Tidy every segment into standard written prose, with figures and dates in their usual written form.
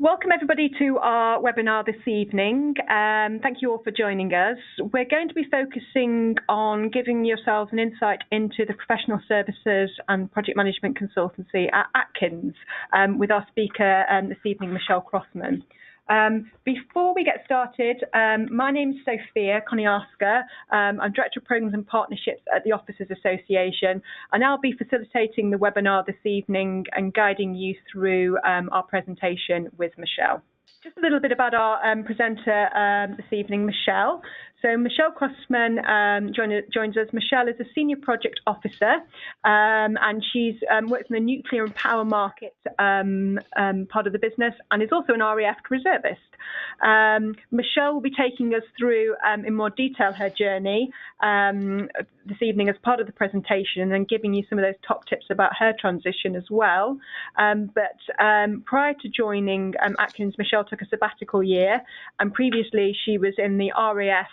Welcome everybody to our webinar this evening. Thank you all for joining us. We're going to be focusing on giving yourselves an insight into the professional services and project management consultancy at Atkins with our speaker this evening, Michele Crossman. Before we get started, my name's Sophia Koniarska. I'm Director of Programmes and Partnerships at the Officers Association, and I'll be facilitating the webinar this evening and guiding you through our presentation with Michele. Just a little bit about our presenter this evening, Michele. So Michele Crossman joins us. Michele is a Senior Project Officer and she's works in the nuclear and power market part of the business and is also an RAF reservist. Michele will be taking us through in more detail her journey this evening as part of the presentation and then giving you some of those top tips about her transition as well. But prior to joining Atkins, Michele took a sabbatical year, and previously she was in the RAF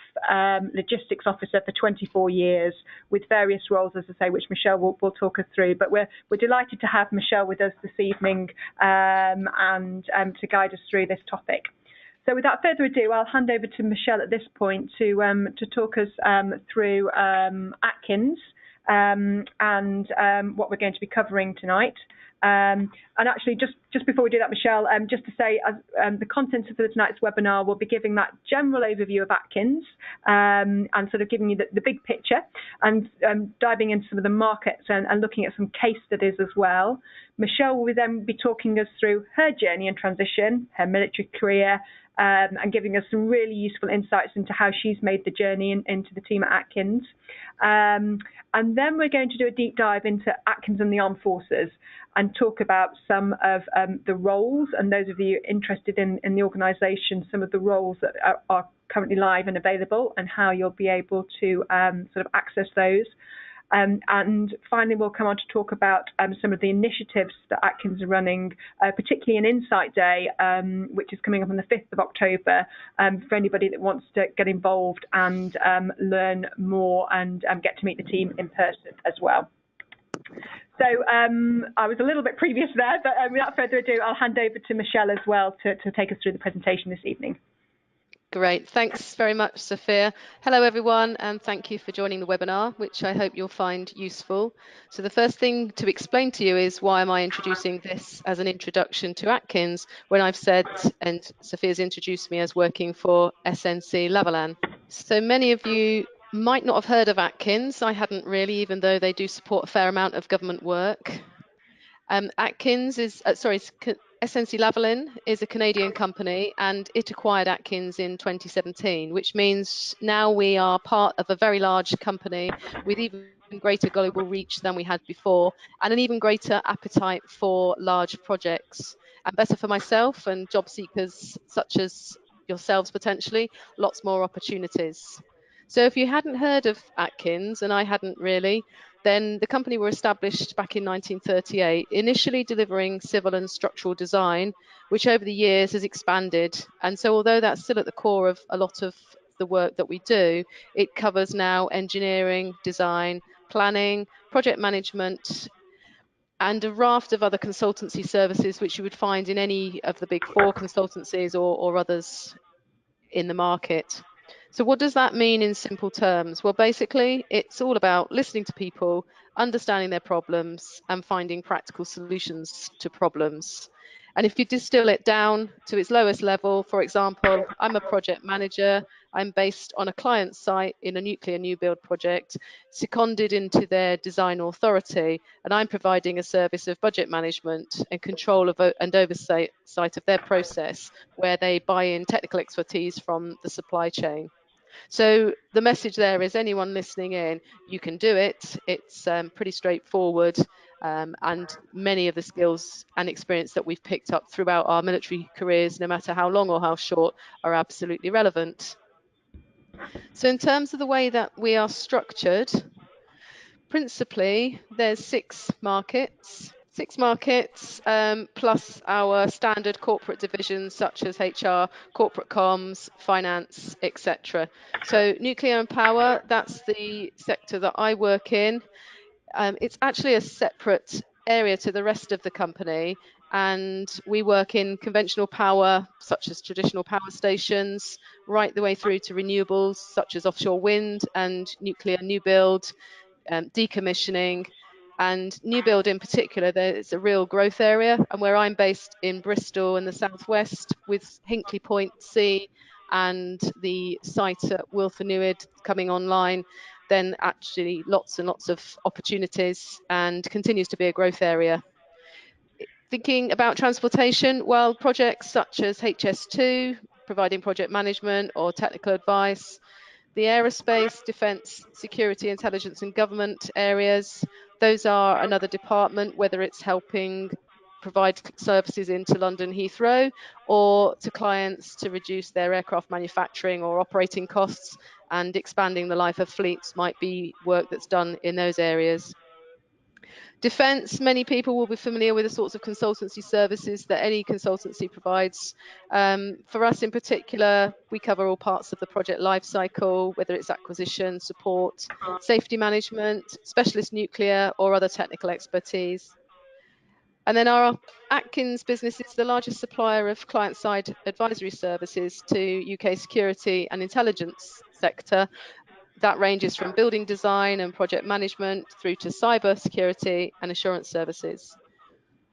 Logistics Officer for 24 years with various roles, as I say, which Michele will talk us through. But we're delighted to have Michele with us this evening and to guide us through this topic. So without further ado, I'll hand over to Michele at this point to talk us through Atkins and what we're going to be covering tonight. And actually, just before we do that, Michele, just to say the content of tonight's webinar will be giving that general overview of Atkins and sort of giving you the big picture and diving into some of the markets and looking at some case studies as well. Michele will then be talking us through her journey and transition, her military career, and giving us some really useful insights into how she's made the journey into the team at Atkins. And then we're going to do a deep dive into Atkins and the Armed Forces and talk about some of the roles, and those of you interested in the organisation, some of the roles that are currently live and available and how you'll be able to sort of access those. And finally, we'll come on to talk about some of the initiatives that Atkins are running, particularly an Insight Day, which is coming up on the 5th of October, for anybody that wants to get involved and learn more and get to meet the team in person as well. So I was a little bit previous there, but without further ado, I'll hand over to Michele as well to take us through the presentation this evening. Great, thanks very much, Sophia. Hello everyone, and thank you for joining the webinar, which I hope you'll find useful. So the first thing to explain to you is why am I introducing this as an introduction to Atkins when I've said, and Sophia's introduced me as working for SNC-Lavalin. So many of you might not have heard of Atkins. I hadn't really, even though they do support a fair amount of government work. Atkins is, SNC-Lavalin is a Canadian company, and it acquired Atkins in 2017, which means now we are part of a very large company with even greater global reach than we had before, and an even greater appetite for large projects. And better for myself and job seekers such as yourselves potentially, lots more opportunities. So if you hadn't heard of Atkins, and I hadn't really, then the company were established back in 1938, initially delivering civil and structural design, which over the years has expanded. And so although that's still at the core of a lot of the work that we do, it covers now engineering, design, planning, project management, and a raft of other consultancy services, which you would find in any of the big four consultancies or others in the market. So what does that mean in simple terms? Well, basically, it's all about listening to people, understanding their problems, and finding practical solutions to problems. And if you distill it down to its lowest level, for example, I'm a project manager. I'm based on a client site in a nuclear new build project, seconded into their design authority, and I'm providing a service of budget management and control of and oversight of their process, where they buy in technical expertise from the supply chain. So the message there is anyone listening in, you can do it. It's pretty straightforward, and many of the skills and experience that we've picked up throughout our military careers, no matter how long or how short, are absolutely relevant. So in terms of the way that we are structured, principally there's six markets plus our standard corporate divisions such as HR, corporate comms, finance, etc. So nuclear and power, that's the sector that I work in. It's actually a separate area to the rest of the company. and we work in conventional power, such as traditional power stations, right the way through to renewables, such as offshore wind and nuclear new build, decommissioning. And new build in particular, it's a real growth area. And where I'm based in Bristol in the southwest, with Hinkley Point C and the site at Wilfenewid coming online, then actually lots and lots of opportunities, and continues to be a growth area. Thinking about transportation, well, projects such as HS2, providing project management or technical advice, the aerospace, defence, security, intelligence and government areas, those are another department, whether it's helping provide services into London Heathrow or to clients to reduce their aircraft manufacturing or operating costs, and expanding the life of fleets might be work that's done in those areas. Defence, many people will be familiar with the sorts of consultancy services that any consultancy provides. For us in particular, we cover all parts of the project lifecycle, whether it's acquisition, support, safety management, specialist nuclear or other technical expertise. And then our Atkins business is the largest supplier of client-side advisory services to UK security and intelligence sector. That ranges from building design and project management through to cyber security and assurance services.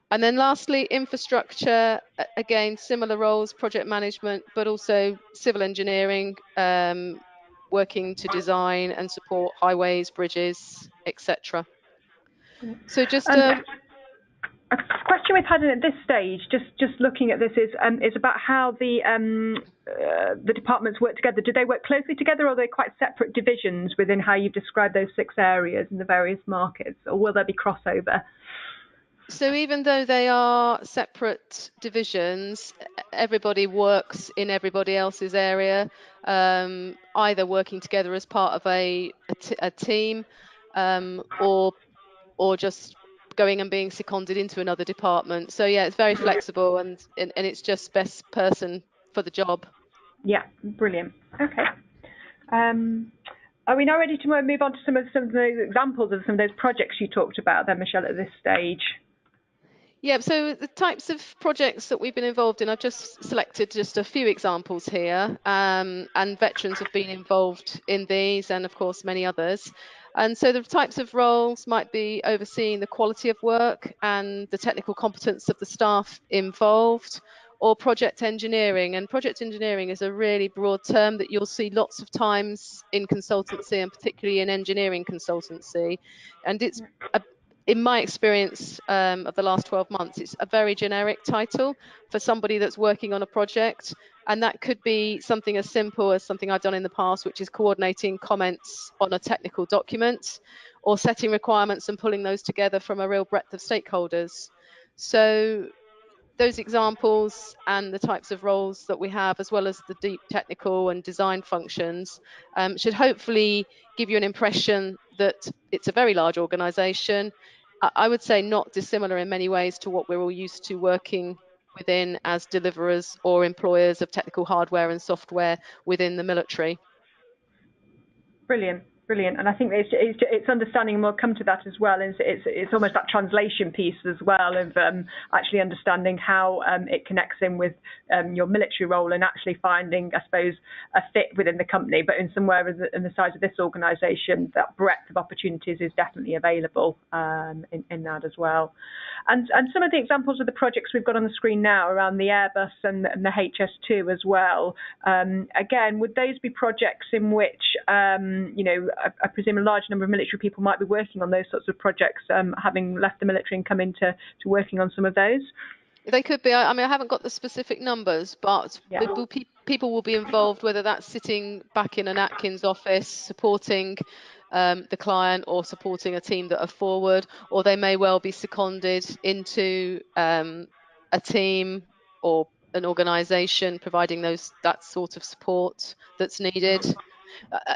And then lastly, infrastructure, again, similar roles, project management, but also civil engineering, working to design and support highways, bridges, etc. So just a question we've had at this stage, just looking at this, is about how the departments work together. Do they work closely together, or are they quite separate divisions within how you've described those 6 areas in the various markets, or will there be crossover? So even though they are separate divisions, everybody works in everybody else's area, either working together as part of a team, or just going and being seconded into another department. So yeah, it's very flexible, and it's just best person for the job. Yeah, brilliant. Okay. Are we now ready to move on to some of those examples of some of those projects you talked about then, Michele, at this stage? Yeah, so the types of projects that we've been involved in, I've just selected just a few examples here, and veterans have been involved in these, and of course many others. And so the types of roles might be overseeing the quality of work and the technical competence of the staff involved, or project engineering. And project engineering is a really broad term that you'll see lots of times in consultancy, and particularly in engineering consultancy. And it's in my experience of the last 12 months, it's a very generic title for somebody that's working on a project. And that could be something as simple as something I've done in the past, which is coordinating comments on a technical document, or setting requirements and pulling those together from a real breadth of stakeholders. So those examples and the types of roles that we have, as well as the deep technical and design functions, should hopefully give you an impression that it's a very large organisation. I would say not dissimilar in many ways to what we're all used to working within as deliverers or employers of technical hardware and software within the military. Brilliant. Brilliant, and I think it's understanding, and we'll come to that as well. It's almost that translation piece as well of actually understanding how it connects in with your military role, and actually finding, I suppose, a fit within the company. But in somewhere in the size of this organisation, that breadth of opportunities is definitely available in that as well. And some of the examples of the projects we've got on the screen now around the Airbus and the HS2 as well. Again, would those be projects in which I presume a large number of military people might be working on those sorts of projects, having left the military and come into working on some of those? They could be. I mean, I haven't got the specific numbers, but people will be involved, whether that's sitting back in an Atkins office supporting the client, or supporting a team that are forward, or they may well be seconded into a team or an organisation providing that sort of support that's needed.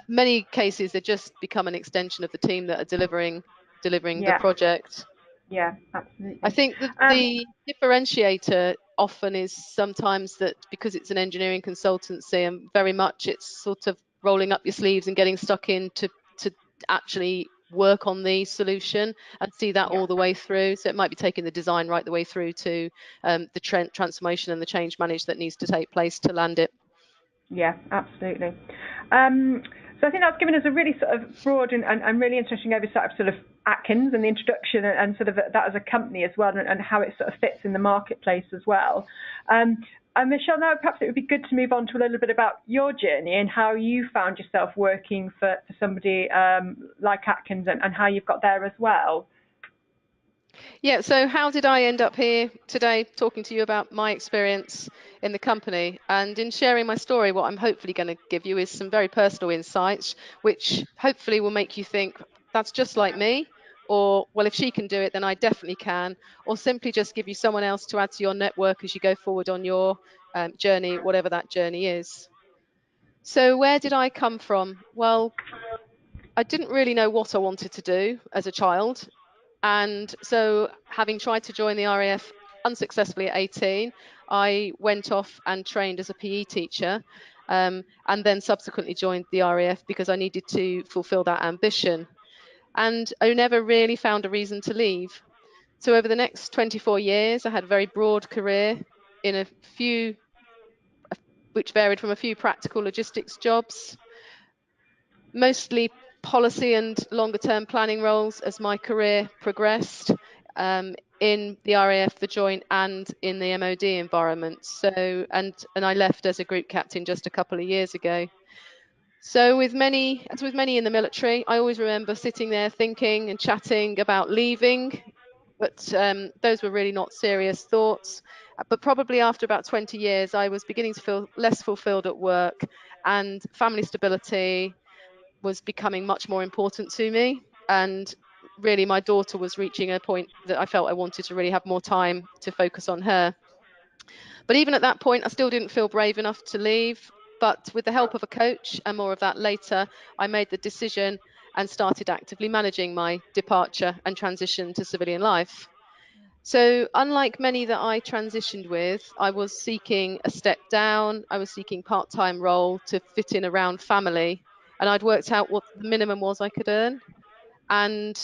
Many cases, they just become an extension of the team that are delivering the project. Yeah, absolutely. I think that the differentiator often is sometimes that because it's an engineering consultancy, and very much it's sort of rolling up your sleeves and getting stuck in to actually work on the solution and see that all the way through. So it might be taking the design right the way through to the transformation and the change management that needs to take place to land it. Yeah, absolutely. So I think that's given us a really sort of broad and really interesting oversight of sort of Atkins and the introduction and sort of that as a company as well, and how it sort of fits in the marketplace as well. And Michele, now perhaps it would be good to move on to a little bit about your journey and how you found yourself working for somebody like Atkins and how you've got there as well. Yeah, so how did I end up here today talking to you about my experience in the company? And in sharing my story, what I'm hopefully going to give you is some very personal insights, which hopefully will make you think, that's just like me, or, well, if she can do it, then I definitely can, or simply just give you someone else to add to your network as you go forward on your journey, whatever that journey is. So where did I come from? Well, I didn't really know what I wanted to do as a child. And so, having tried to join the RAF unsuccessfully at 18, I went off and trained as a PE teacher, and then subsequently joined the RAF because I needed to fulfill that ambition. And I never really found a reason to leave. So over the next 24 years, I had a very broad career in a few, which varied from a few practical logistics jobs, mostly policy and longer term planning roles as my career progressed in the RAF, the Joint, and in the MOD environment. So, and I left as a group captain just a couple of years ago. So as with many in the military, I always remember sitting there thinking and chatting about leaving, but those were really not serious thoughts. But probably after about 20 years, I was beginning to feel less fulfilled at work, and family stability was becoming much more important to me. And really, my daughter was reaching a point that I felt I wanted to really have more time to focus on her. But even at that point, I still didn't feel brave enough to leave. But with the help of a coach, and more of that later, I made the decision and started actively managing my departure and transition to civilian life. So unlike many that I transitioned with, I was seeking a step down. I was seeking part-time role to fit in around family. And I'd worked out what the minimum was I could earn. And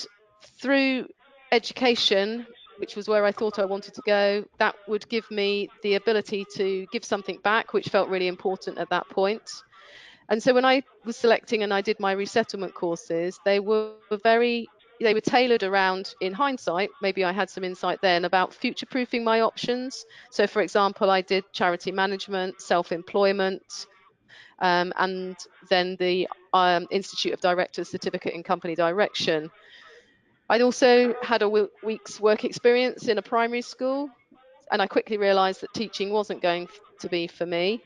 through education, which was where I thought I wanted to go, that would give me the ability to give something back, which felt really important at that point. And so when I was selecting and I did my resettlement courses, they were tailored around, in hindsight, maybe I had some insight then about future-proofing my options. So for example, I did charity management, self-employment, and then the Institute of Directors Certificate in Company Direction. I'd also had a week's work experience in a primary school, and I quickly realized that teaching wasn't going to be for me.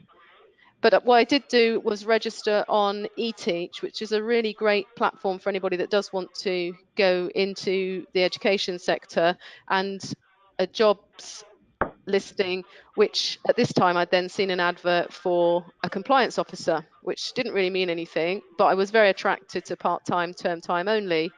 But what I did do was register on eTeach, which is a really great platform for anybody that does want to go into the education sector, and a jobs listing, which at this time I'd then seen an advert for a compliance officer, which didn't really mean anything, but I was very attracted to part-time, term time only.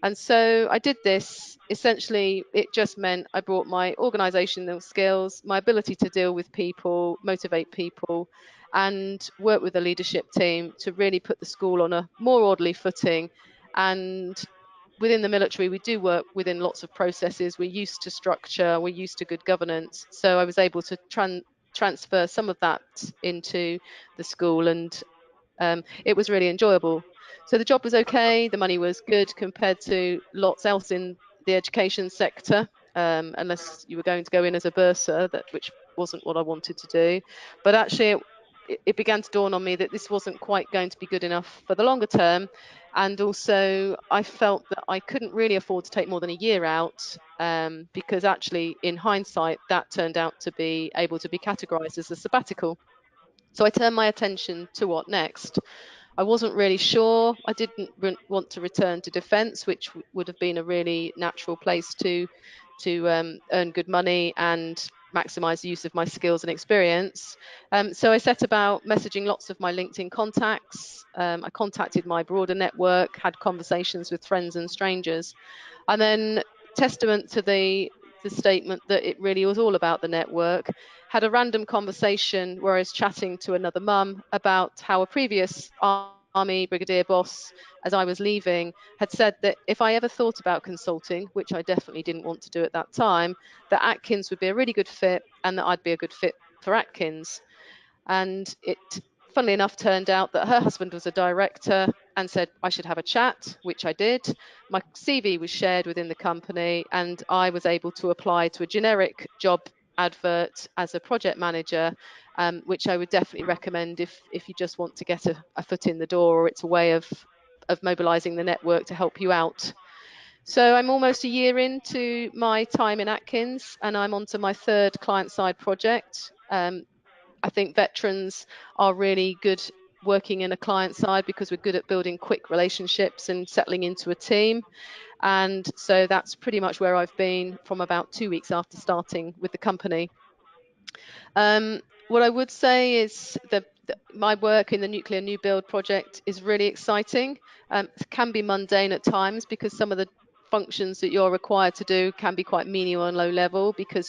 And so I did this. Essentially, it just meant I brought my organizational skills, my ability to deal with people, motivate people, and work with the leadership team to really put the school on a more orderly footing. And within the military, we do work within lots of processes. We're used to structure, we're used to good governance. So I was able to transfer some of that into the school, and it was really enjoyable. So the job was okay, the money was good compared to lots else in the education sector, unless you were going to go in as a bursar, which wasn't what I wanted to do. But actually, it began to dawn on me that this wasn't quite going to be good enough for the longer term. And also, I felt that I couldn't really afford to take more than a year out, because actually, in hindsight, that turned out to be able to be categorized as a sabbatical. So I turned my attention to what next. I wasn't really sure. I didn't want to return to defence, which would have been a really natural place to earn good money and maximise the use of my skills and experience. So I set about messaging lots of my LinkedIn contacts. I contacted my broader network, had conversations with friends and strangers, and then, testament to the statement that it really was all about the network, had a random conversation where I was chatting to another mum about how a previous Army brigadier boss, as I was leaving, had said that if I ever thought about consulting, which I definitely didn't want to do at that time, that Atkins would be a really good fit and that I'd be a good fit for Atkins. And it, funnily enough, turned out that her husband was a director and said I should have a chat, which I did. My CV was shared within the company and I was able to apply to a generic job advert as a project manager, which I would definitely recommend if you just want to get a foot in the door, or it's a way of mobilizing the network to help you out. So I'm almost a year into my time in Atkins and I'm onto my third client-side project. I think veterans are really good working in a client side because we're good at building quick relationships and settling into a team. And so that's pretty much where I've been from about 2 weeks after starting with the company. What I would say is that my work in the nuclear new build project is really exciting. It can be mundane at times because some of the functions that you're required to do can be quite menial and low level, because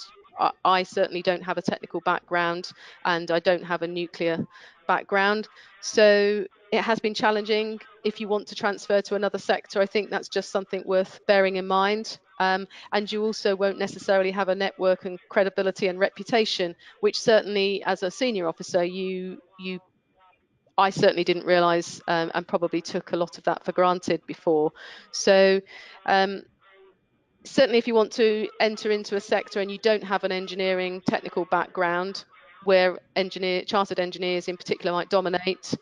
I certainly don't have a technical background and I don't have a nuclear background. So it has been challenging. If you want to transfer to another sector, I think that's just something worth bearing in mind. And you also won't necessarily have a network and credibility and reputation, which certainly as a senior officer, I certainly didn't realise and probably took a lot of that for granted before. So certainly if you want to enter into a sector and you don't have an engineering technical background, where chartered engineers in particular might dominate,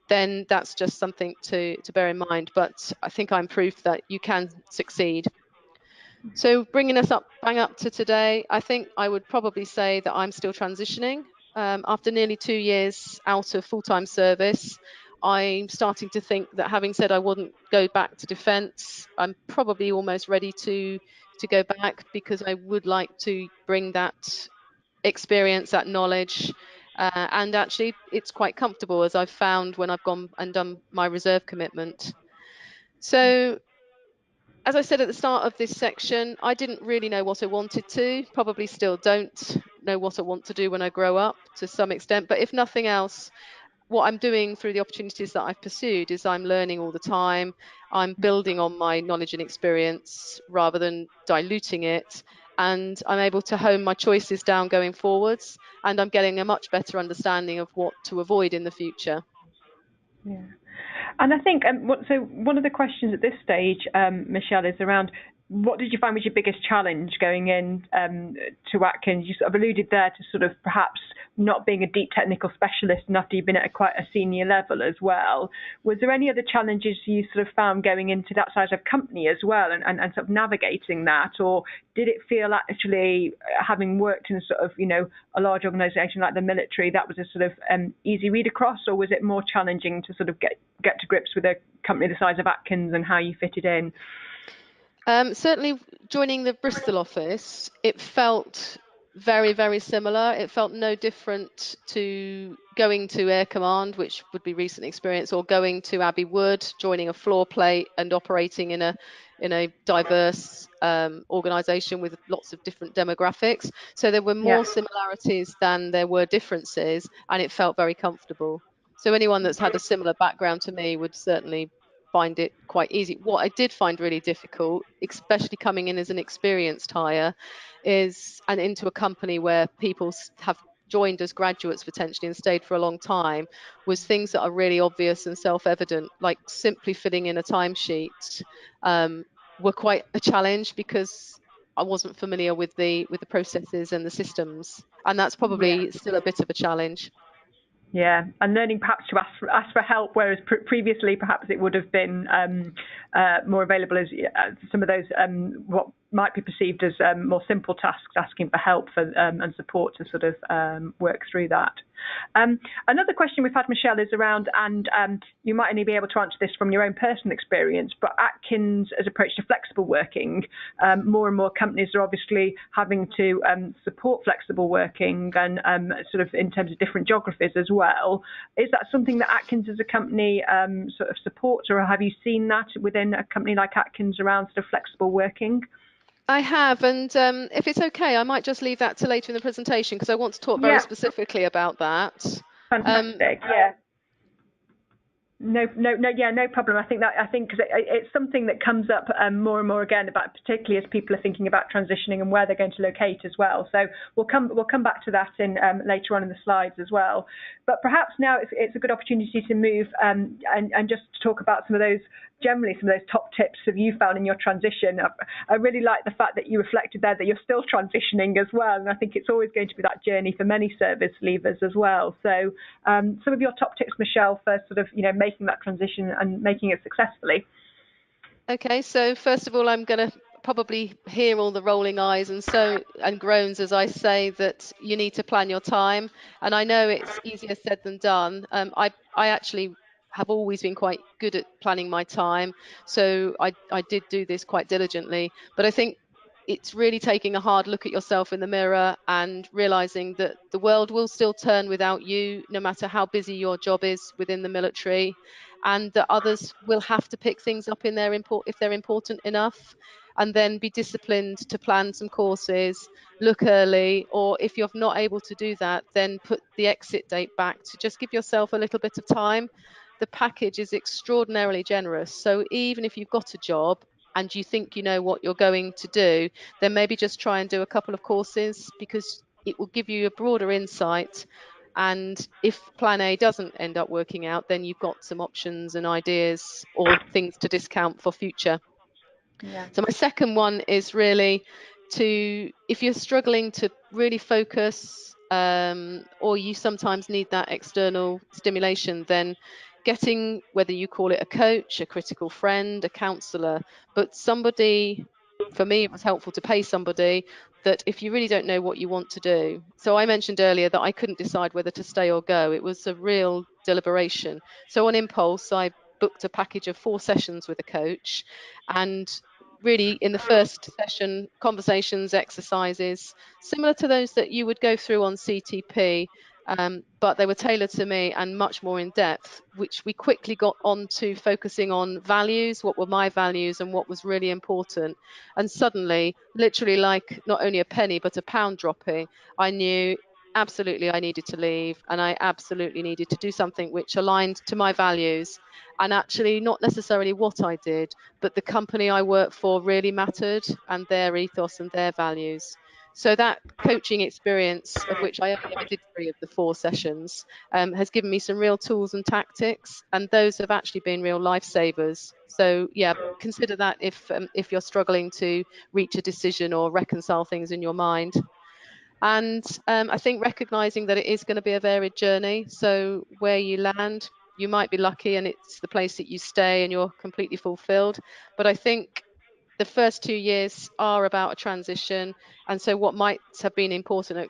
then that's just something to bear in mind. But I think I'm proof that you can succeed. So bringing us bang up to today, I think I would probably say that I'm still transitioning. After nearly 2 years out of full-time service, I'm starting to think that, having said I wouldn't go back to defence, I'm probably almost ready to go back, because I would like to bring that experience, that knowledge, and actually it's quite comfortable, as I've found when I've gone and done my reserve commitment. So as I said at the start of this section, I didn't really know what I wanted to, probably still don't know what I want to do when I grow up to some extent. But if nothing else, what I'm doing through the opportunities that I've pursued is I'm learning all the time. I'm building on my knowledge and experience rather than diluting it. And I'm able to hone my choices down going forwards. And I'm getting a much better understanding of what to avoid in the future. Yeah. And I think so one of the questions at this stage, Michele, is around what did you find was your biggest challenge going in to Atkins? You sort of alluded there to sort of perhaps not being a deep technical specialist after you've been at quite a senior level as well. Was there any other challenges you sort of found going into that size of company as well, and sort of navigating that? Or did it feel actually, having worked in sort of, a large organisation like the military, that was a sort of easy read across, or was it more challenging to sort of get to grips with a company the size of Atkins and how you fitted in? Certainly joining the Bristol office, it felt very, very similar. It felt no different to going to Air Command, which would be recent experience, or going to Abbey Wood, joining a floor plate and operating in a diverse organisation with lots of different demographics. So there were more similarities than there were differences, and it felt very comfortable. So anyone that's had a similar background to me would certainly find it quite easy. What I did find really difficult, especially coming in as an experienced hire, and into a company where people have joined as graduates potentially and stayed for a long time, was things that are really obvious and self-evident, like simply filling in a timesheet, were quite a challenge because I wasn't familiar with the processes and the systems, and that's probably still a bit of a challenge. Yeah, and learning perhaps to ask for help, whereas previously perhaps it would have been more available as some of those what might be perceived as more simple tasks, asking for help and support to sort of work through that. Another question we've had, Michele, is around, and you might only be able to answer this from your own personal experience, but Atkins' approach to flexible working, more and more companies are obviously having to support flexible working and sort of in terms of different geographies as well. Is that something that Atkins as a company sort of supports, or have you seen that within a company like Atkins around sort of flexible working? I have, and if it's okay, I might just leave that to later in the presentation because I want to talk very specifically about that. Fantastic, yeah. No, no problem. I think cause it's something that comes up more and more again, about particularly as people are thinking about transitioning and where they're going to locate as well. So we'll come back to that in later on in the slides as well. But perhaps now it's a good opportunity to move and just talk about some of those top tips that you found in your transition. I really like the fact that you reflected there that you're still transitioning as well, and I think it's always going to be that journey for many service leavers as well. So some of your top tips, Michele, for sort of making that transition and making it successfully. Okay, so first of all, I'm going to probably hear all the rolling eyes and groans as I say that you need to plan your time, and I know it's easier said than done. I actually have always been quite good at planning my time, so I did do this quite diligently, but I think it's really taking a hard look at yourself in the mirror and realizing that the world will still turn without you, no matter how busy your job is within the military, and that others will have to pick things up in their if they're important enough, and then be disciplined to plan some courses, look early, or if you're not able to do that, then put the exit date back to just give yourself a little bit of time. The package is extraordinarily generous, so even if you've got a job and you think you know what you're going to do, then maybe just try and do a couple of courses, because it will give you a broader insight. And if plan A doesn't end up working out, then you've got some options and ideas or things to discount for future. Yeah. So my second one is really if you're struggling to really focus, or you sometimes need that external stimulation, then getting, whether you call it a coach, a critical friend, a counsellor, but somebody, for me, it was helpful to pay somebody that if you really don't know what you want to do. So I mentioned earlier that I couldn't decide whether to stay or go. It was a real deliberation. So on impulse, I booked a package of 4 sessions with a coach, and really in the first session, conversations, exercises, similar to those that you would go through on CTP, but they were tailored to me and much more in depth, which we quickly got on to focusing on values, what were my values and what was really important. And suddenly, literally like not only a penny, but a pound dropping, I knew absolutely I needed to leave, and I absolutely needed to do something which aligned to my values. And actually not necessarily what I did, but the company I worked for really mattered, and their ethos and their values. So that coaching experience, of which I did 3 of the 4 sessions, has given me some real tools and tactics, and those have actually been real lifesavers. So yeah, consider that if you're struggling to reach a decision or reconcile things in your mind. And I think recognizing that it is going to be a varied journey. So where you land, you might be lucky and it's the place that you stay and you're completely fulfilled. But I think the first 2 years are about a transition. And so what might have been important or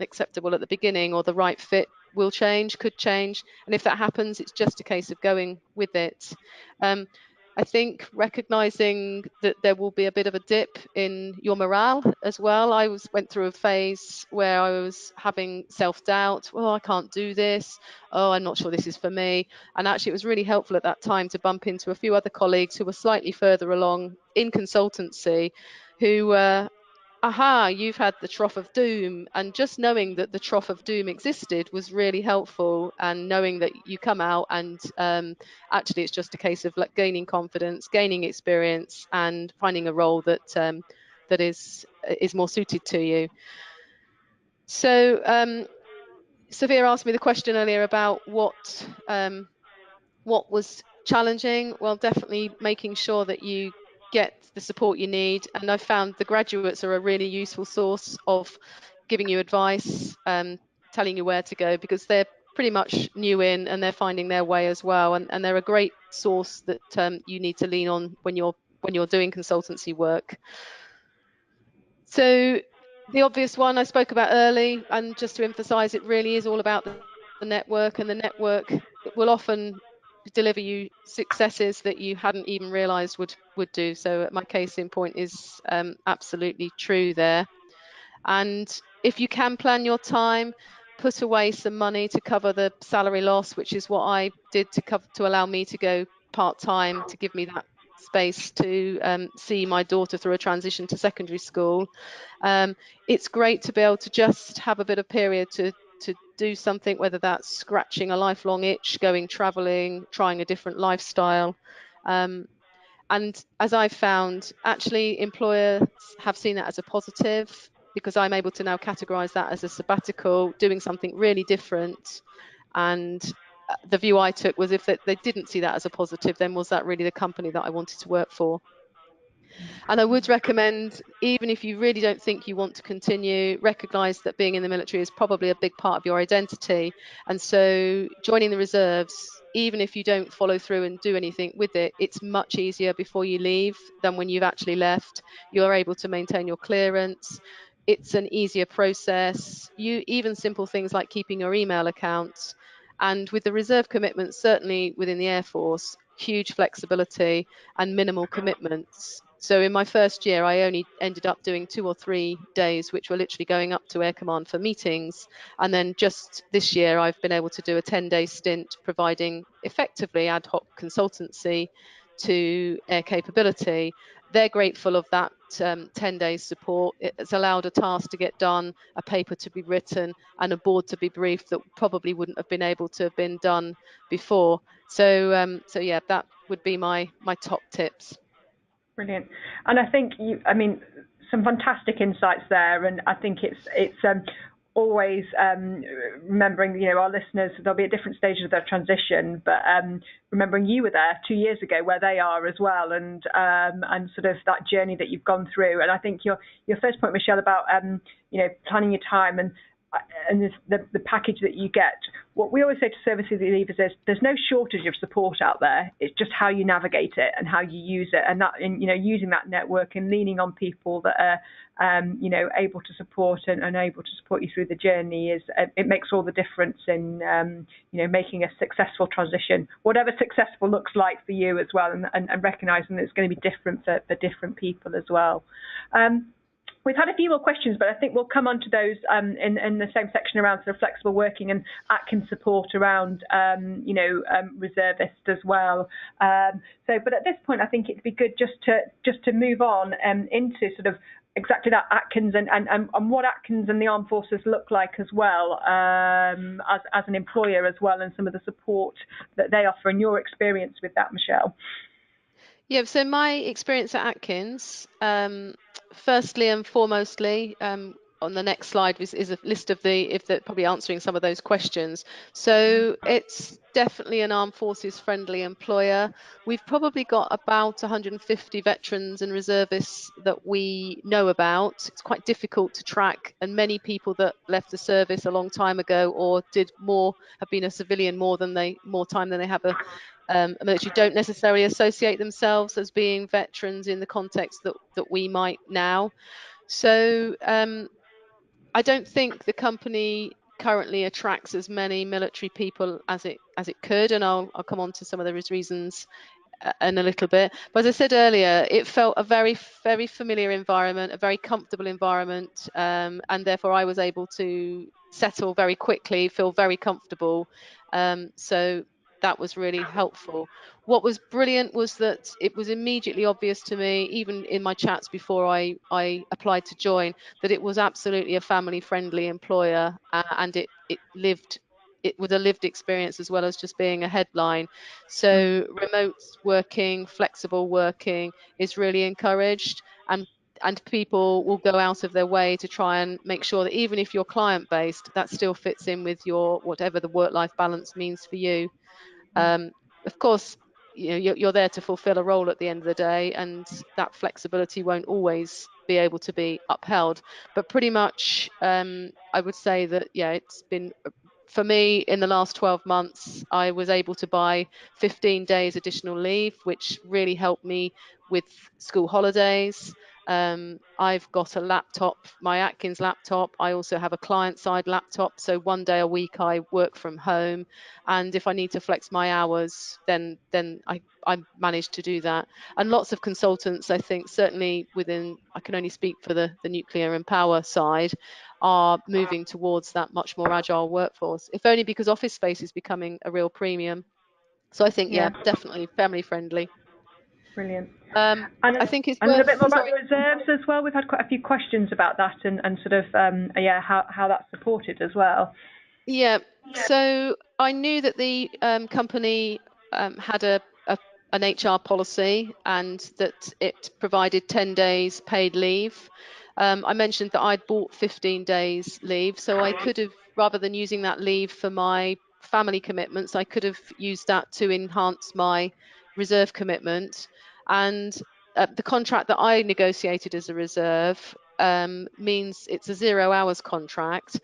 acceptable at the beginning, or the right fit, will change, could change. And if that happens, it's just a case of going with it. I think recognizing that there will be a bit of a dip in your morale as well. I went through a phase where I was having self-doubt. Oh, I can't do this. Oh, I'm not sure this is for me. And actually, it was really helpful at that time to bump into a few other colleagues who were slightly further along in consultancy, who were, aha, you've had the trough of doom. And just knowing that the trough of doom existed was really helpful, and knowing that you come out and actually it's just a case of like gaining confidence, gaining experience, and finding a role that that is more suited to you. So Sophia asked me the question earlier about what was challenging. Well, definitely making sure that you get the support you need. And I've found the graduates are a really useful source of giving you advice, telling you where to go, because they're pretty much new in and they're finding their way as well. And they're a great source that you need to lean on when you're doing consultancy work. So the obvious one I spoke about early, and just to emphasize, it really is all about the network, and the network will often deliver you successes that you hadn't even realized would do. So my case in point is absolutely true there. And if you can plan your time, put away some money to cover the salary loss, which is what I did to allow me to go part-time, to give me that space to see my daughter through a transition to secondary school. It's great to be able to just have a bit of period to do something, whether that's scratching a lifelong itch, going traveling, trying a different lifestyle. And as I've found, actually employers have seen that as a positive, because I'm able to now categorize that as a sabbatical, doing something really different. And the view I took was, if they didn't see that as a positive, then was that really the company that I wanted to work for? And I would recommend, even if you really don't think you want to continue, recognize that being in the military is probably a big part of your identity. And so joining the reserves, even if you don't follow through and do anything with it, it's much easier before you leave than when you've actually left. You're able to maintain your clearance. It's an easier process. Even simple things like keeping your email accounts. And with the reserve commitments, certainly within the Air Force, huge flexibility and minimal commitments. So in my first year, I only ended up doing 2 or 3 days, which were literally going up to Air Command for meetings. And then just this year, I've been able to do a 10-day stint providing effectively ad hoc consultancy to air capability. They're grateful of that 10 days support. It's allowed a task to get done, a paper to be written, and a board to be briefed that probably wouldn't have been able to have been done before. So yeah, that would be my top tips. Brilliant. And I think some fantastic insights there. And I think it's always remembering, our listeners, they'll be at different stages of their transition, but remembering you were there 2 years ago, where they are as well, and sort of that journey that you've gone through. And I think your first point, Michele, about planning your time and the package that you get. What we always say to service leavers is there's no shortage of support out there. It's just how you navigate it and how you use it, and that, using that network and leaning on people that are able to support and able to support you through the journey it makes all the difference in making a successful transition, whatever successful looks like for you as well, and recognizing that it's going to be different for different people as well. We've had a few more questions, but I think we'll come on to those in the same section around sort of flexible working and Atkins support around, reservists as well. But at this point, I think it'd be good just to move on into sort of exactly that Atkins and what Atkins and the Armed Forces look like as well, as an employer as well, and some of the support that they offer and your experience with that, Michele. Yeah, so my experience at Atkins, firstly and foremostly, on the next slide is a list of probably answering some of those questions. So it's definitely an Armed Forces friendly employer. We've probably got about 150 veterans and reservists that we know about. It's quite difficult to track, and many people that left the service a long time ago or have been a civilian more time than they have a military, don't necessarily associate themselves as being veterans in the context that we might now. So I don't think the company currently attracts as many military people as it could, and I'll come on to some of those reasons in a little bit. But as I said earlier, it felt a very, very familiar environment, a very comfortable environment, and therefore I was able to settle very quickly, feel very comfortable. So that was really helpful. What was brilliant was that it was immediately obvious to me, even in my chats before I applied to join, that it was absolutely a family-friendly employer, and it was a lived experience as well as just being a headline. So remote working, flexible working is really encouraged, and people will go out of their way to try and make sure that even if you're client-based, that still fits in with your whatever the work-life balance means for you. Of course, you're there to fulfill a role at the end of the day, and that flexibility won't always be able to be upheld. But pretty much, I would say that, it's been, for me, in the last 12 months, I was able to buy 15 days additional leave, which really helped me with school holidays. I've got a laptop, my Atkins laptop. I also have a client-side laptop, so 1 day a week I work from home, and if I need to flex my hours, then I managed to do that. And lots of consultants, I think, certainly I can only speak for the nuclear and power side, are moving towards that much more agile workforce, if only because office space is becoming a real premium. So I think, definitely family friendly. Brilliant. I think it's and a bit more about the reserves as well. We've had quite a few questions about that and sort of how that's supported as well. Yeah, so I knew that the company had an HR policy and that it provided 10 days paid leave. I mentioned that I'd bought 15 days leave, so I could have, rather than using that leave for my family commitments, I could have used that to enhance my reserve commitment. And the contract that I negotiated as a reserve means it's a 0 hours contract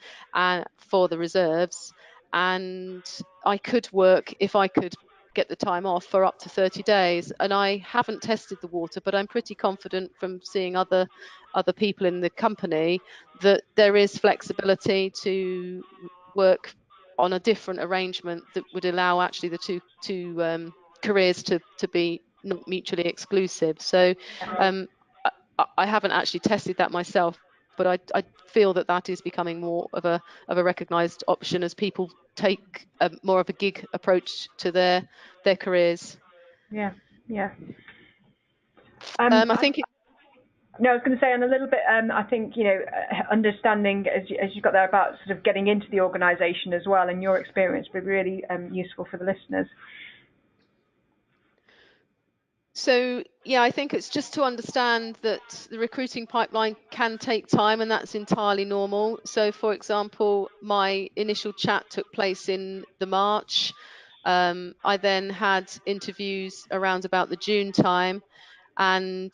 for the reserves, and I could work, if I could get the time off, for up to 30 days. And I haven't tested the water, but I'm pretty confident from seeing other people in the company that there is flexibility to work on a different arrangement that would allow actually the two careers to be not mutually exclusive. So I haven't actually tested that myself, but I feel that that is becoming more of a recognised option as people take more of a gig approach to their careers. Yeah, yeah. I think No, I was going to say, and a little bit, I think, understanding, as you got there, about sort of getting into the organisation as well, and your experience would be really useful for the listeners. So, yeah, I think it's just to understand that the recruiting pipeline can take time, and that's entirely normal. So, for example, my initial chat took place in the March. I then had interviews around about the June time, and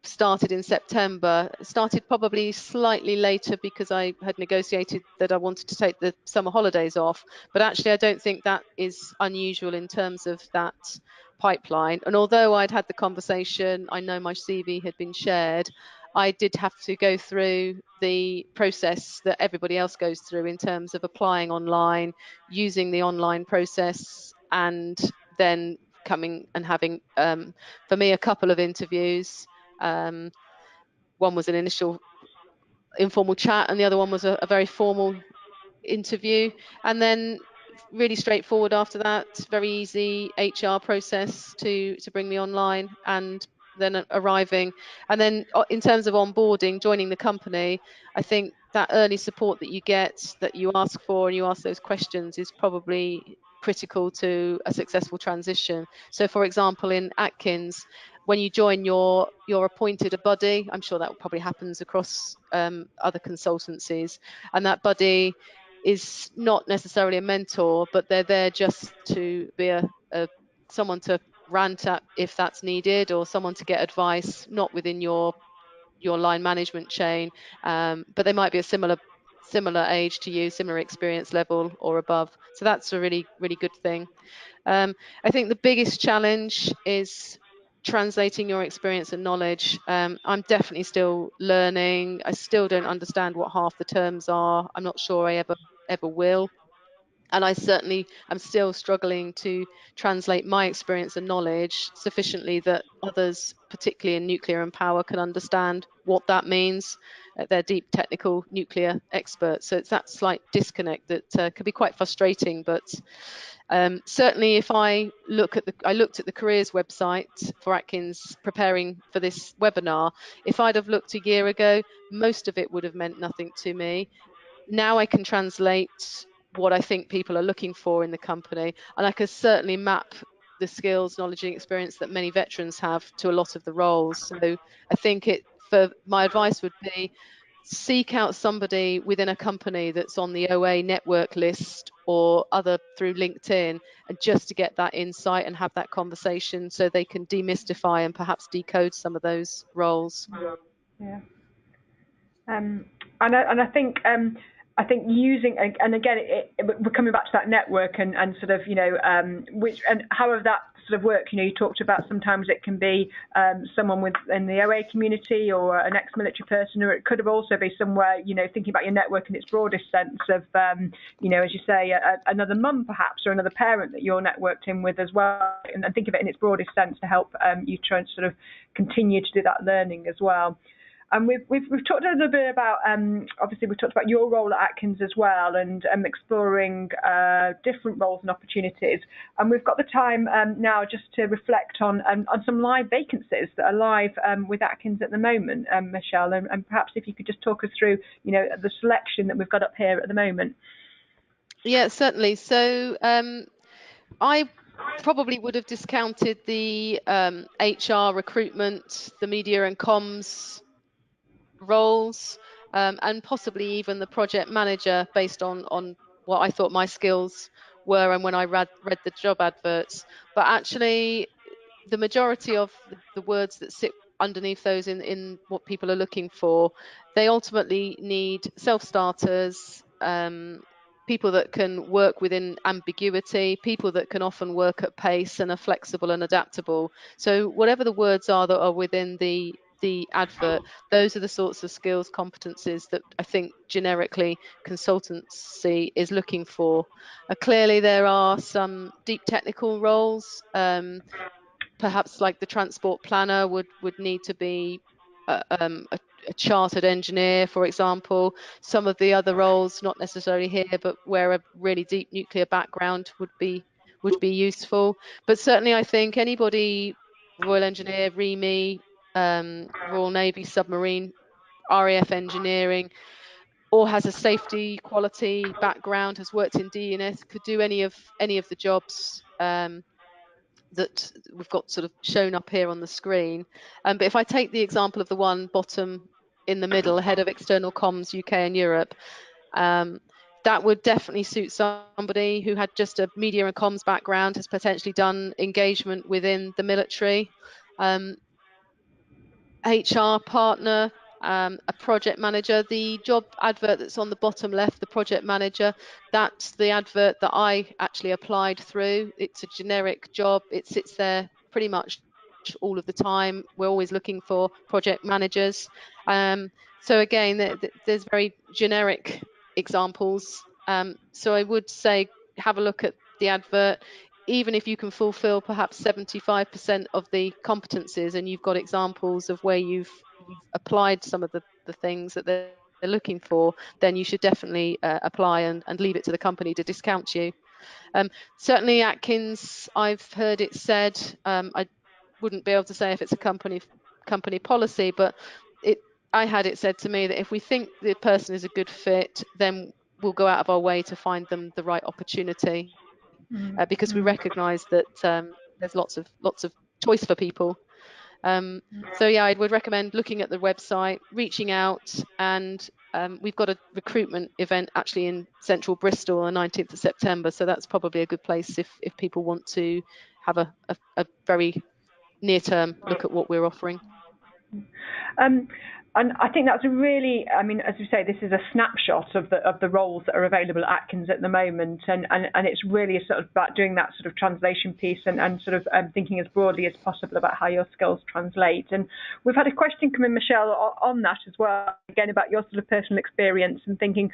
started in September. Started probably slightly later because I had negotiated that I wanted to take the summer holidays off. But actually, I don't think that is unusual in terms of that pipeline. And although I'd had the conversation, I know my CV had been shared, I did have to go through the process that everybody else goes through in terms of applying online, using the online process, and then coming and having, for me, a couple of interviews. One was an initial informal chat, and the other one was a very formal interview, and then really straightforward after that, very easy HR process to bring me online, and then arriving. And then in terms of onboarding, joining the company, I think that early support that you get, that you ask for and you ask those questions, is probably critical to a successful transition. So for example, in Atkins, when you join, you're appointed a buddy. I'm sure that probably happens across other consultancies, and that buddy is not necessarily a mentor, but they're there just to be someone to rant at if that's needed, or someone to get advice, not within your line management chain, but they might be a similar age to you, similar experience level or above. So that's a really, really good thing. I think the biggest challenge is translating your experience and knowledge. I'm definitely still learning. I still don't understand what half the terms are. I'm not sure I ever will. And I certainly am still struggling to translate my experience and knowledge sufficiently that others, particularly in nuclear and power, can understand what that means. They're deep technical nuclear experts. So it's that slight disconnect that can be quite frustrating. But certainly if I looked at the careers website for Atkins preparing for this webinar, if I'd have looked a year ago, most of it would have meant nothing to me. Now I can translate what I think people are looking for in the company, and I can certainly map the skills, knowledge and experience that many veterans have to a lot of the roles. So I think my advice would be, seek out somebody within a company that's on the OA network list or other through LinkedIn, and just to get that insight and have that conversation so they can demystify and perhaps decode some of those roles. Yeah. And I think using, and again, we're coming back to that network and sort of, which, and however that sort of works, you talked about sometimes it can be someone within the OA community or an ex-military person, or it could have also be somewhere, thinking about your network in its broadest sense of, as you say, another mum perhaps, or another parent that you're networked in with as well, and think of it in its broadest sense to help you try and sort of continue to do that learning as well. And we've talked a little bit about, obviously we've talked about your role at Atkins as well, and exploring different roles and opportunities. And we've got the time now just to reflect on some live vacancies that are live with Atkins at the moment, Michele, and perhaps if you could just talk us through, the selection that we've got up here at the moment. Yeah, certainly. So I probably would have discounted the HR recruitment, the media and comms roles, and possibly even the project manager based on what I thought my skills were and when I read the job adverts. But actually, the majority of the words that sit underneath those in what people are looking for, they ultimately need self-starters, people that can work within ambiguity, people that can often work at pace and are flexible and adaptable. So whatever the words are that are within the advert, those are the sorts of skills, competencies that I think generically consultancy is looking for. Clearly, there are some deep technical roles. Perhaps like the transport planner would need to be a chartered engineer, for example. Some of the other roles, not necessarily here, but where a really deep nuclear background would be useful. But certainly, I think anybody, Royal Engineer, REME, Royal Navy submarine, RAF engineering, or has a safety quality background, has worked in DNS, could do any of the jobs that we've got sort of shown up here on the screen. But if I take the example of the one bottom in the middle, head of external comms UK and Europe, um, that would definitely suit somebody who had just a media and comms background, has potentially done engagement within the military. HR partner, a project manager. The job advert that's on the bottom left, the project manager, that's the advert that I actually applied through. It's a generic job. It sits there pretty much all of the time. We're always looking for project managers. So again, there's very generic examples. So I would say have a look at the advert. Even if you can fulfill perhaps 75% of the competencies and you've got examples of where you've applied some of the things that they're looking for, then you should definitely apply and leave it to the company to discount you. Certainly Atkins, I've heard it said, I wouldn't be able to say if it's a company policy, but I had it said to me that if we think the person is a good fit, then we'll go out of our way to find them the right opportunity. Because we recognise that there's lots of choice for people. So yeah, I would recommend looking at the website, reaching out, and we've got a recruitment event actually in central Bristol on the 19th of September. So that's probably a good place if people want to have a very near-term look at what we're offering. And I think that's a really, I mean, as you say, this is a snapshot of the roles that are available at Atkins at the moment, and it's really sort of about doing that sort of translation piece and sort of thinking as broadly as possible about how your skills translate. And we've had a question come in, Michele, on that as well, again about your sort of personal experience and thinking,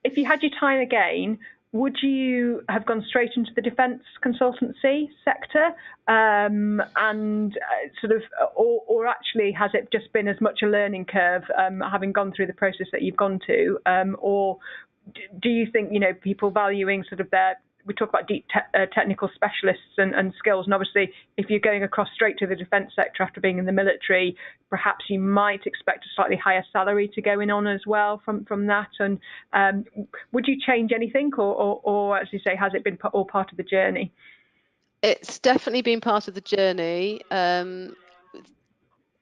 if you had your time again, would you have gone straight into the defence consultancy sector, and sort of, or actually has it just been as much a learning curve, having gone through the process that you've gone to, or do you think, you know, people valuing sort of we talk about deep technical specialists and skills, and obviously if you're going across straight to the defence sector after being in the military, perhaps you might expect a slightly higher salary to go in on as well from that. And would you change anything, or as you say, has it been all part of the journey? It's definitely been part of the journey.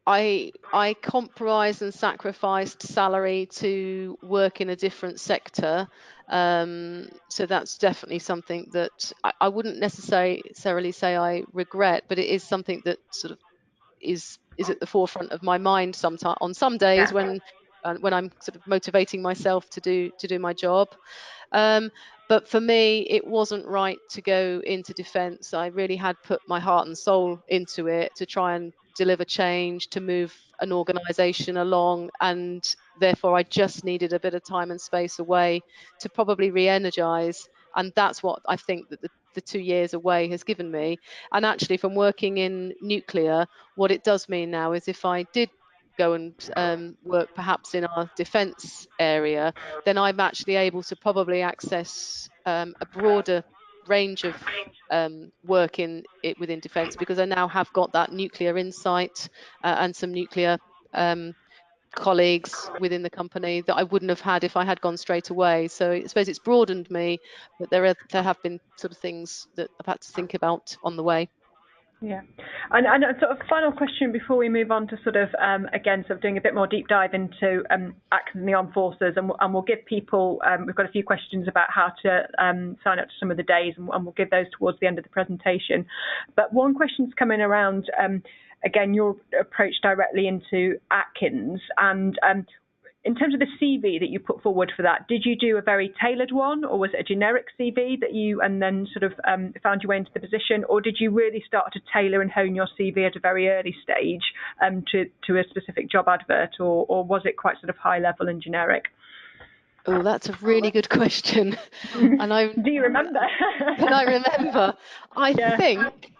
I compromised and sacrificed salary to work in a different sector. So that's definitely something that I wouldn't necessarily say I regret, but it is something that sort of is at the forefront of my mind sometimes on some days when I'm sort of motivating myself to do my job. But for me, it wasn't right to go into defence. I really had put my heart and soul into it to try and deliver change, to move an organisation along, and therefore I just needed a bit of time and space away to probably re-energise. And that's what I think that the 2 years away has given me. And actually, from working in nuclear, what it does mean now is if I did go and work perhaps in our defence area, then I'm actually able to probably access a broader range of work within defence, because I now have got that nuclear insight and some nuclear colleagues within the company that I wouldn't have had if I had gone straight away. So I suppose it's broadened me, but there have been sort of things that I've had to think about on the way. Yeah, and a sort of final question before we move on to sort of again sort of doing a bit more deep dive into Atkins and the Armed Forces, and we'll give people we've got a few questions about how to sign up to some of the days, and we'll give those towards the end of the presentation. But one question's coming around again your approach directly into Atkins, and in terms of the CV that you put forward for that, did you do a very tailored one, or was it a generic CV that you and then sort of found your way into the position, or did you really start to tailor and hone your CV at a very early stage to a specific job advert, or was it quite sort of high level and generic? Oh, that's a really good question. And do you remember? Can I remember? I think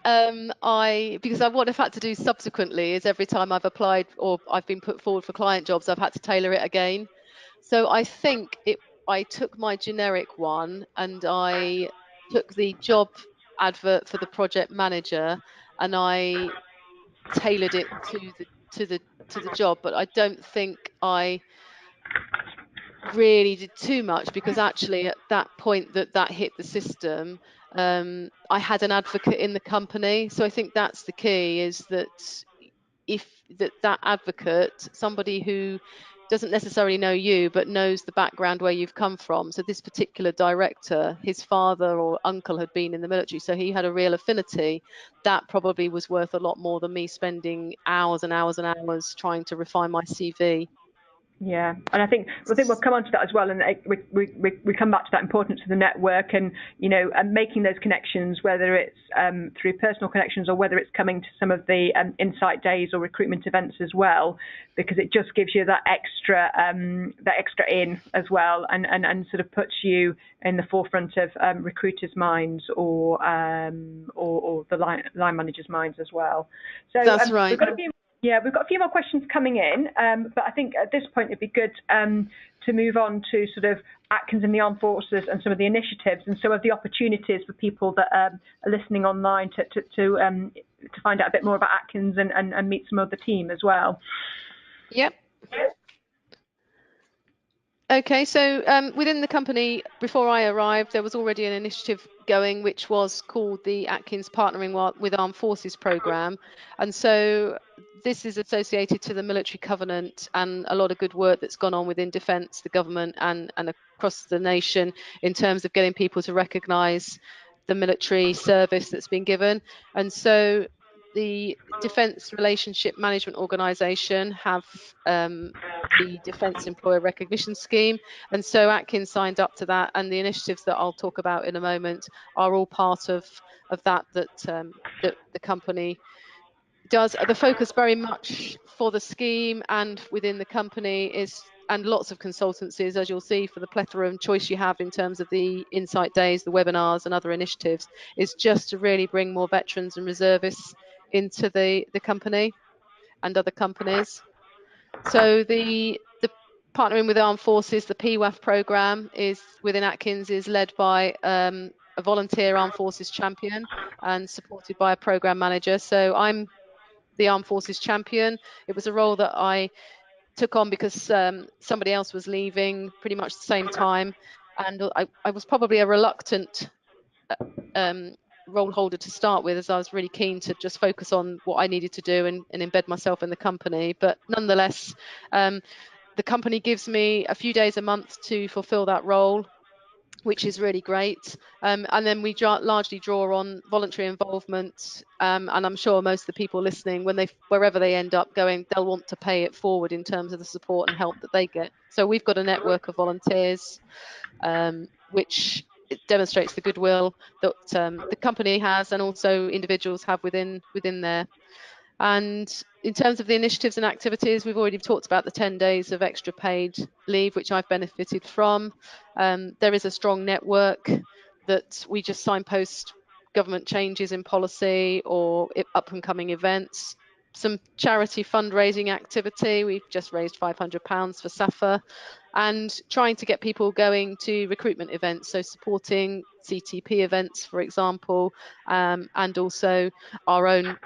because what I've had to do subsequently is every time I've applied or I've been put forward for client jobs, I've had to tailor it again. So I think I took my generic one and I took the job advert for the project manager and I tailored it to the job, but I don't think I really did too much, because actually at that point that hit the system, I had an advocate in the company. So I think that's the key, is that if that advocate, somebody who doesn't necessarily know you but knows the background where you've come from. So this particular director, his father or uncle had been in the military, so he had a real affinity. That probably was worth a lot more than me spending hours and hours and hours trying to refine my CV. Yeah, and I think we'll come on to that as well, and we come back to that importance of the network, and and making those connections, whether it's through personal connections or whether it's coming to some of the insight days or recruitment events as well, because it just gives you that extra in as well, and sort of puts you in the forefront of recruiters' minds or the line managers' minds as well. So that's right. We've got a few more questions coming in, but I think at this point it'd be good to move on to sort of Atkins and the Armed Forces and some of the initiatives and some of the opportunities for people that are listening online to find out a bit more about Atkins and meet some of the team as well. Yep. Okay, so within the company, before I arrived, there was already an initiative going, which was called the Atkins Partnering with Armed Forces Programme. And so this is associated to the Military Covenant and a lot of good work that's gone on within Defence, the government and across the nation in terms of getting people to recognise the military service that's been given. And so the Defence Relationship Management Organisation have the Defence Employer Recognition Scheme, and so Atkins signed up to that, and the initiatives that I'll talk about in a moment are all part of that the company does. The focus very much for the scheme and within the company is, and lots of consultancies, as you'll see, for the plethora and choice you have in terms of the insight days, the webinars and other initiatives, is just to really bring more veterans and reservists into the company and other companies. So the Partnering with Armed Forces, the PWAF program is within Atkins, is led by a volunteer Armed Forces champion and supported by a program manager. So I'm the Armed Forces champion. It was a role that I took on because somebody else was leaving pretty much the same time, and I was probably a reluctant role holder to start with, as I was really keen to just focus on what I needed to do and embed myself in the company. But nonetheless, the company gives me a few days a month to fulfill that role, which is really great. And then we largely draw on voluntary involvement. And I'm sure most of the people listening, wherever they end up going, they'll want to pay it forward in terms of the support and help that they get. So we've got a network of volunteers, which it demonstrates the goodwill that the company has and also individuals have within there. And in terms of the initiatives and activities, we've already talked about the 10 days of extra paid leave, which I've benefited from. There is a strong network that we just signpost government changes in policy or up and coming events. Some charity fundraising activity. We've just raised £500 for SAFA, and trying to get people going to recruitment events, so supporting CTP events, for example, and also our own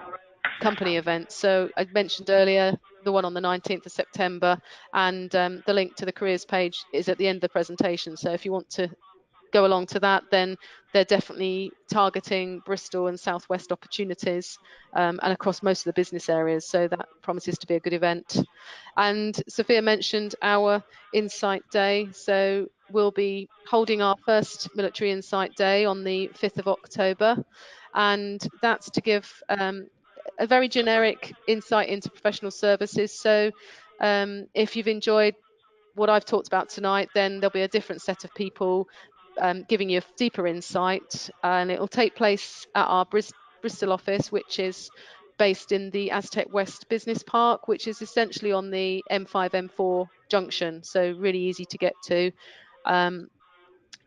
company events. So I mentioned earlier the one on the 19th of September, and the link to the careers page is at the end of the presentation. So if you want to go along to that, then they're definitely targeting Bristol and Southwest opportunities, and across most of the business areas. So that promises to be a good event. And Sophia mentioned our Insight Day. So we'll be holding our first Military Insight Day on the 5th of October. And that's to give a very generic insight into professional services. So if you've enjoyed what I've talked about tonight, then there'll be a different set of people giving you a deeper insight, and it will take place at our Bristol office, which is based in the Aztec West Business Park, which is essentially on the M5 M4 junction, so really easy to get to.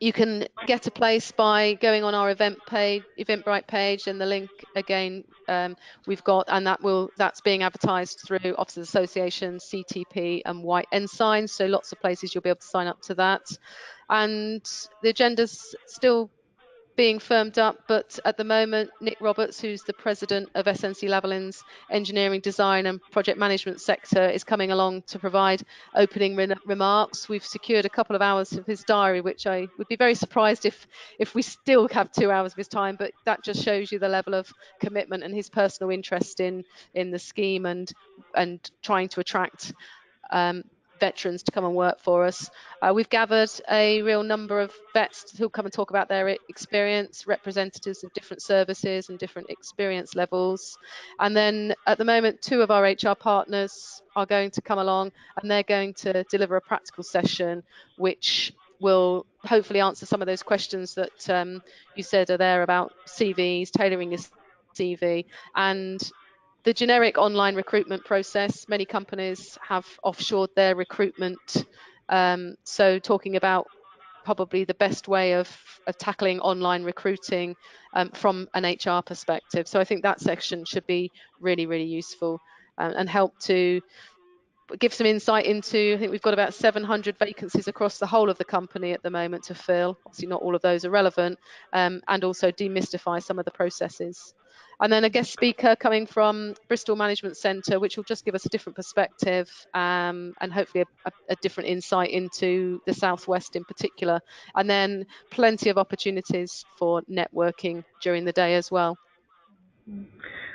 You can get a place by going on our Eventbrite page, and the link again we've got, and that's being advertised through Officers Association, CTP, and White Ensign. So lots of places you'll be able to sign up to that. And the agenda's still being firmed up, but at the moment, Nick Roberts, who's the president of SNC-Lavalin's engineering, design and project management sector, is coming along to provide opening remarks. We've secured a couple of hours of his diary, which I would be very surprised if we still have 2 hours of his time, but that just shows you the level of commitment and his personal interest in the scheme and trying to attract veterans to come and work for us. We've gathered a real number of vets who'll come and talk about their experience, representatives of different services and different experience levels. And then at the moment, 2 of our HR partners are going to come along, and they're going to deliver a practical session which will hopefully answer some of those questions that you said are there about CVs, tailoring your CV, and the generic online recruitment process. Many companies have offshored their recruitment. So talking about probably the best way of tackling online recruiting from an HR perspective. So I think that section should be really, really useful and help to give some insight into, I think we've got about 700 vacancies across the whole of the company at the moment to fill. Obviously not all of those are relevant, and also demystify some of the processes. And then a guest speaker coming from Bristol Management Centre, which will just give us a different perspective and hopefully a different insight into the Southwest in particular. And then plenty of opportunities for networking during the day as well.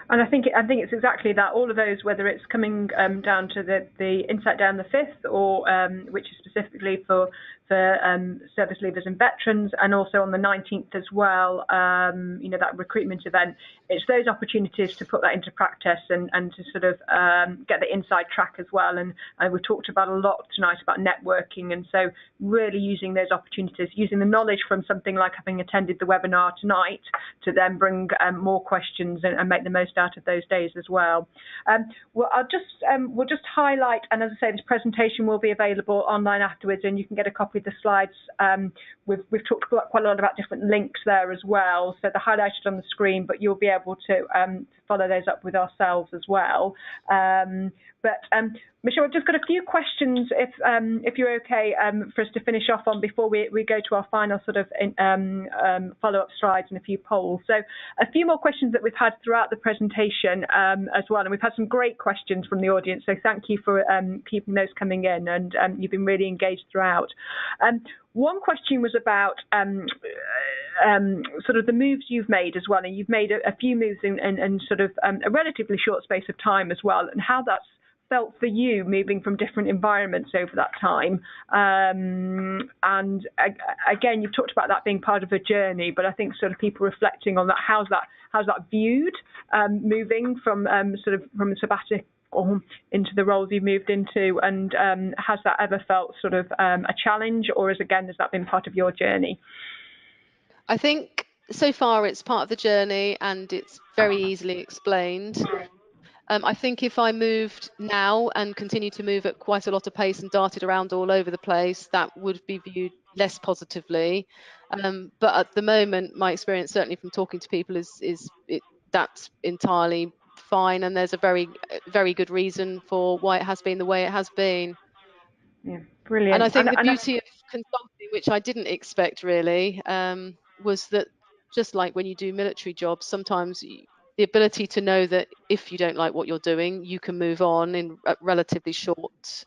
And I think it's exactly that. All of those, whether it's coming down to the Insight Day on the 5th, or which is specifically for service leavers and veterans, and also on the 19th as well, that recruitment event. It's those opportunities to put that into practice and to sort of get the inside track as well. And we talked about a lot tonight about networking, and so really using those opportunities, using the knowledge from something like having attended the webinar tonight to then bring more questions and make the most out of those days as well. Well, we'll just highlight, and as I say, this presentation will be available online afterwards, and you can get a copy of the slides. We've talked quite a lot about different links there as well, so they're highlighted on the screen, but you'll be able to follow those up with ourselves as well. But Michele, I've just got a few questions, if you're okay, for us to finish off on before we go to our final sort of follow-up slides and a few polls. So a few more questions that we've had throughout the presentation as well, and we've had some great questions from the audience, so thank you for keeping those coming in, and you've been really engaged throughout. One question was about sort of the moves you've made as well, and you've made a few moves in sort of a relatively short space of time as well, and how that's felt for you moving from different environments over that time. And again, you've talked about that being part of a journey, but I think sort of people reflecting on that, how's that viewed, moving from from sabbatic or into the roles you've moved into, and has that ever felt sort of a challenge, or has that been part of your journey? I think so far it's part of the journey, and it's very easily explained. I think if I moved now and continue to move at quite a lot of pace and darted around all over the place, that would be viewed less positively. But at the moment, my experience, certainly from talking to people, is that's entirely fine, and there's a very, very good reason for why it has been the way it has been. Yeah, brilliant. And I think the beauty of consulting, which I didn't expect really, was that just like when you do military jobs, sometimes the ability to know that if you don't like what you're doing, you can move on in a relatively short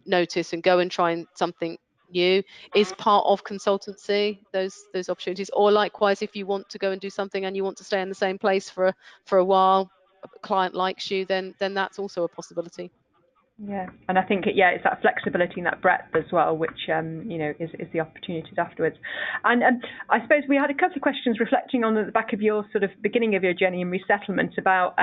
notice and go and try something new is part of consultancy, those opportunities. Or likewise, if you want to go and do something and you want to stay in the same place for a while, a client likes you, then that's also a possibility. Yeah, and I think it's that flexibility and that breadth as well, which is the opportunities afterwards. And I suppose we had a couple of questions reflecting on the back of your sort of beginning of your journey in resettlement about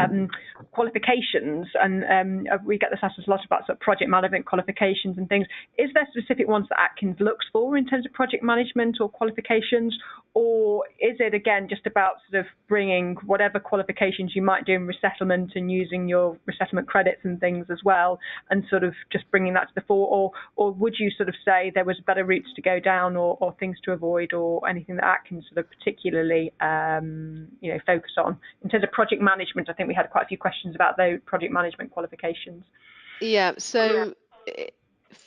qualifications, and we get this asked us a lot about sort of project management qualifications and things. Is there specific ones that Atkins looks for in terms of project management or qualifications, or is it again just about sort of bringing whatever qualifications you might do in resettlement and using your resettlement credits and things as well, and sort of just bringing that to the fore, or would you sort of say there was better routes to go down or things to avoid, or anything that Atkins sort of particularly focus on in terms of project management? I think we had quite a few questions about those project management qualifications. Yeah, so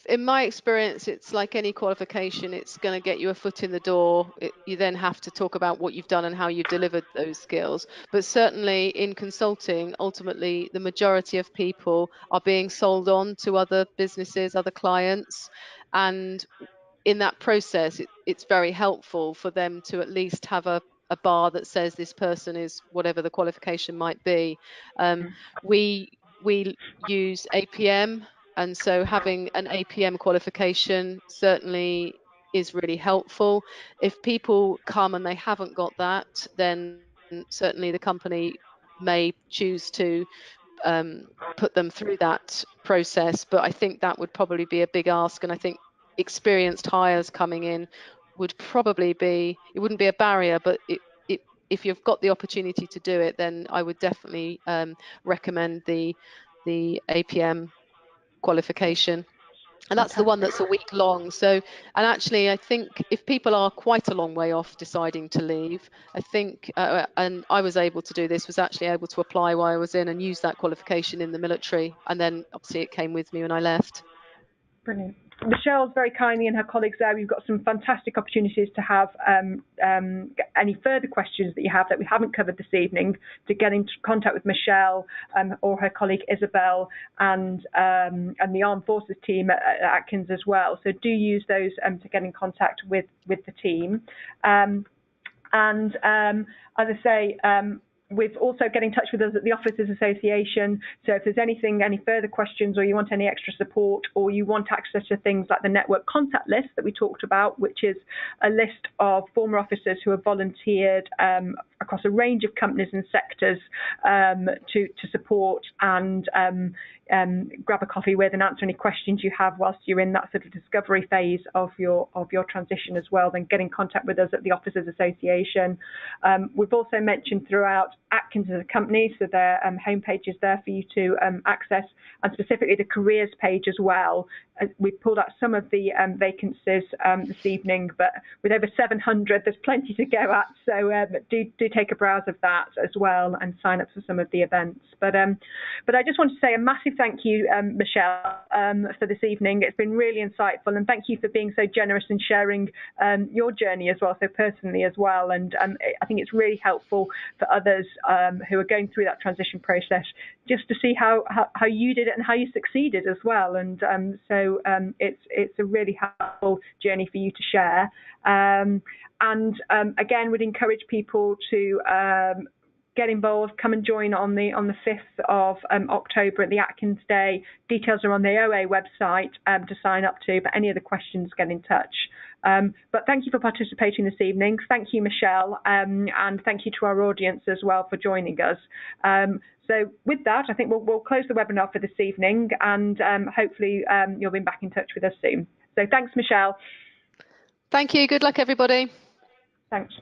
in my experience, it's like any qualification, it's going to get you a foot in the door. You then have to talk about what you've done and how you've delivered those skills. But certainly in consulting, ultimately, the majority of people are being sold on to other businesses, other clients. And in that process, it's very helpful for them to at least have a bar that says this person is whatever the qualification might be. We use APM, and so having an APM qualification certainly is really helpful. If people come and they haven't got that, then certainly the company may choose to put them through that process. But I think that would probably be a big ask, and I think experienced hires coming in would probably be, it wouldn't be a barrier, but if you've got the opportunity to do it, then I would definitely recommend the APM qualification. And that's the one that's a week long. So, and actually, I think if people are quite a long way off deciding to leave, I think, and I was able to do this, was actually able to apply while I was in and use that qualification in the military. And then obviously it came with me when I left. Brilliant. Michelle's very kindly and her colleagues there. We've got some fantastic opportunities to have any further questions that you have that we haven't covered this evening, to get in contact with Michele or her colleague Isabel and the Armed Forces team at Atkins as well. So do use those to get in contact with the team. As I say, we've also get in touch with us at the Officers Association. So if there's any further questions, or you want any extra support, or you want access to things like the network contact list that we talked about, which is a list of former officers who have volunteered across a range of companies and sectors to support and grab a coffee with and answer any questions you have whilst you're in that sort of discovery phase of your transition as well, then get in contact with us at the Officers Association. We've also mentioned throughout Atkins as a company, so their homepage is there for you to access, and specifically the careers page as well. We've pulled out some of the vacancies this evening, but with over 700, there's plenty to go at. So do take a browse of that as well and sign up for some of the events. But I just want to say a massive thank you, Michele, for this evening. It's been really insightful, and thank you for being so generous and sharing your journey as well, so personally as well. And I think it's really helpful for others who are going through that transition process, just to see how you did it and how you succeeded as well. And so it's a really helpful journey for you to share. Again, would encourage people to get involved, come and join on the 5th of October at the Atkins Day. Details are on the OA website to sign up to, but any other questions, get in touch. But thank you for participating this evening. Thank you, Michele, and thank you to our audience as well for joining us. So with that, I think we'll close the webinar for this evening, and hopefully you'll be back in touch with us soon. So thanks, Michele. Thank you. Good luck, everybody. Thanks.